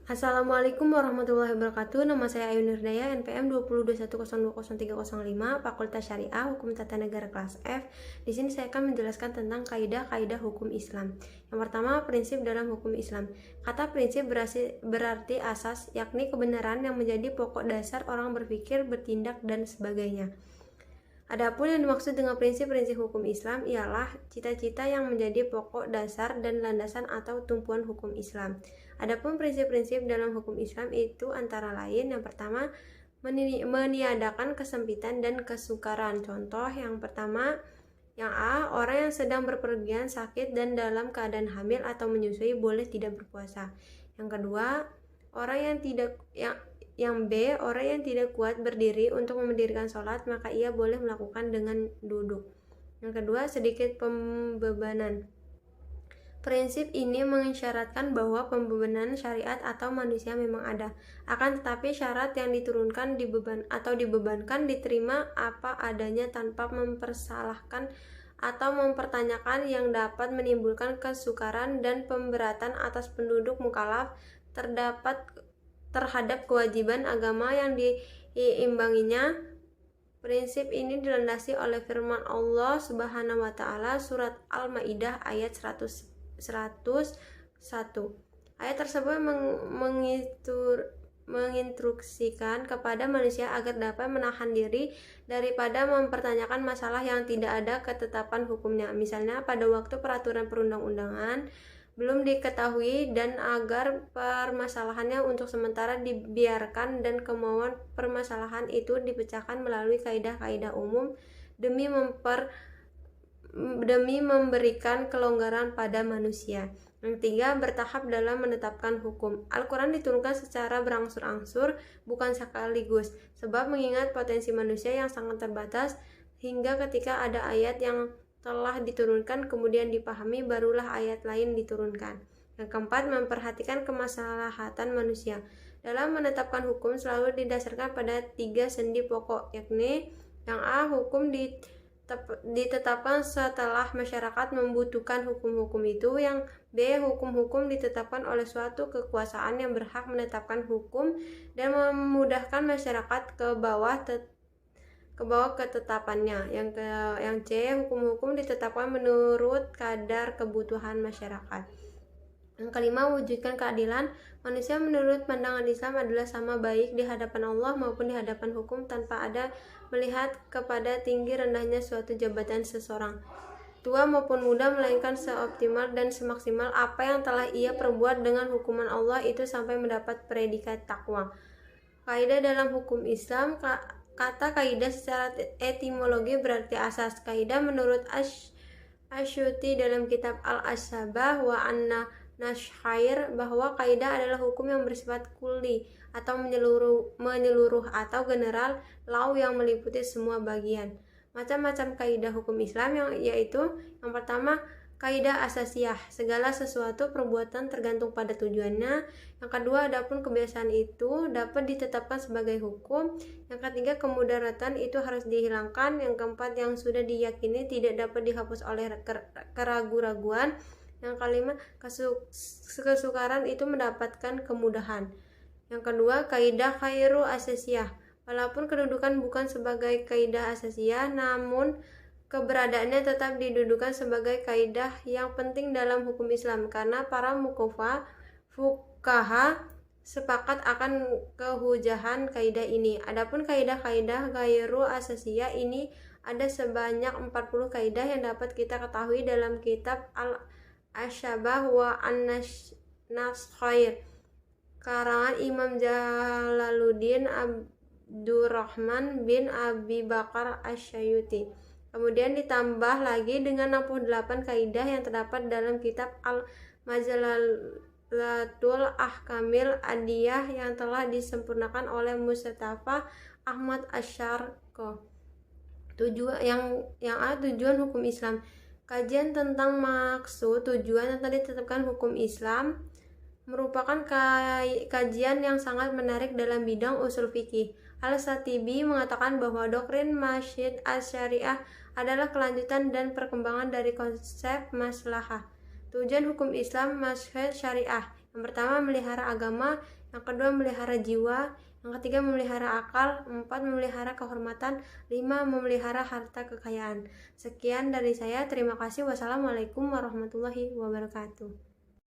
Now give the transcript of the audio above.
Assalamualaikum warahmatullahi wabarakatuh. Nama saya Ayu Nurdaya, NPM 2021020305, Fakultas Syariah Hukum Tata Negara kelas F. Di sini saya akan menjelaskan tentang kaidah-kaidah hukum Islam. Yang pertama, prinsip dalam hukum Islam. Kata prinsip berarti asas, yakni kebenaran yang menjadi pokok dasar orang berpikir, bertindak, dan sebagainya. Adapun yang dimaksud dengan prinsip-prinsip hukum Islam ialah cita-cita yang menjadi pokok dasar dan landasan atau tumpuan hukum Islam. Adapun prinsip-prinsip dalam hukum Islam itu antara lain yang pertama, meniadakan kesempitan dan kesukaran. Contoh yang pertama, yang A, orang yang sedang berpergian sakit dan dalam keadaan hamil atau menyusui boleh tidak berpuasa. Yang kedua, yang B, orang yang tidak kuat berdiri untuk mendirikan sholat, maka ia boleh melakukan dengan duduk. Yang kedua, sedikit pembebanan. Prinsip ini mengisyaratkan bahwa pembebanan syariat atau manusia memang ada. Akan tetapi syarat yang diturunkan dibebankan diterima apa adanya tanpa mempersalahkan atau mempertanyakan yang dapat menimbulkan kesukaran dan pemberatan atas penduduk mukallaf terhadap kewajiban agama yang diimbanginya. Prinsip ini dilandasi oleh firman Allah Subhanahu wa taala surat Al-Maidah ayat 101. Ayat tersebut menginstruksikan kepada manusia agar dapat menahan diri daripada mempertanyakan masalah yang tidak ada ketetapan hukumnya. Misalnya pada waktu peraturan perundang-undangan belum diketahui dan agar permasalahannya untuk sementara dibiarkan dan kemauan permasalahan itu dipecahkan melalui kaidah-kaidah umum demi memberikan kelonggaran pada manusia. Yang ketiga, bertahap dalam menetapkan hukum. Al-Quran diturunkan secara berangsur-angsur, bukan sekaligus, sebab mengingat potensi manusia yang sangat terbatas, hingga ketika ada ayat yang telah diturunkan kemudian dipahami, barulah ayat lain diturunkan. Yang keempat, memperhatikan kemaslahatan manusia. Dalam menetapkan hukum selalu didasarkan pada 3 sendi pokok, yakni yang A, hukum ditetapkan setelah masyarakat membutuhkan hukum-hukum itu. Yang B, hukum-hukum ditetapkan oleh suatu kekuasaan yang berhak menetapkan hukum dan memudahkan masyarakat ke bawah ketetapannya. Yang C, hukum-hukum ditetapkan menurut kadar kebutuhan masyarakat. Yang kelima, wujudkan keadilan. Manusia menurut pandangan Islam adalah sama baik di hadapan Allah maupun di hadapan hukum tanpa ada melihat kepada tinggi rendahnya suatu jabatan seseorang, tua maupun muda, melainkan seoptimal dan semaksimal apa yang telah ia perbuat dengan hukuman Allah itu sampai mendapat predikat takwa. Kaidah dalam hukum Islam. Kata kaidah secara etimologi berarti asas. Kaidah menurut Asyuti dalam kitab Al-Ashabah wa Anna Nashhair bahwa kaidah adalah hukum yang bersifat kulli atau menyeluruh atau general, law yang meliputi semua bagian. Macam-macam kaidah hukum Islam yaitu yang pertama, kaidah asasiyah, segala sesuatu perbuatan tergantung pada tujuannya. Yang kedua, adapun kebiasaan itu dapat ditetapkan sebagai hukum. Yang ketiga, kemudaratan itu harus dihilangkan. Yang keempat, yang sudah diyakini tidak dapat dihapus oleh keraguan-raguan. Yang kelima, kesukaran itu mendapatkan kemudahan. Yang kedua, kaidah khairu asasiyah, walaupun kedudukan bukan sebagai kaidah asasiyah, namun keberadaannya tetap didudukan sebagai kaidah yang penting dalam hukum Islam karena para fuqaha sepakat akan kehujahan kaidah ini. Adapun kaidah-kaidah ghairu asasiyah ini ada sebanyak 40 kaidah yang dapat kita ketahui dalam kitab Al-Ashabah wa An-Nashkhair karangan Imam Jalaluddin Abdurrahman bin Abi Bakar Asyayuti. Kemudian ditambah lagi dengan 68 kaidah yang terdapat dalam kitab Al-Majalatul Ahkamil Adiyah yang telah disempurnakan oleh Mustafa Ahmad Asyarko. Yang A, tujuan hukum Islam. Kajian tentang maksud tujuan yang tadi ditetapkan hukum Islam merupakan kajian yang sangat menarik dalam bidang usul fikih. Al-Satibi mengatakan bahwa doktrin Masjid Asy-Syariah adalah kelanjutan dan perkembangan dari konsep maslahah. Tujuan hukum Islam Masjid Syariah. Yang pertama, memelihara agama. Yang kedua, memelihara jiwa. Yang ketiga, memelihara akal. 4, memelihara kehormatan. 5, memelihara harta kekayaan. Sekian dari saya. Terima kasih. Wassalamualaikum warahmatullahi wabarakatuh.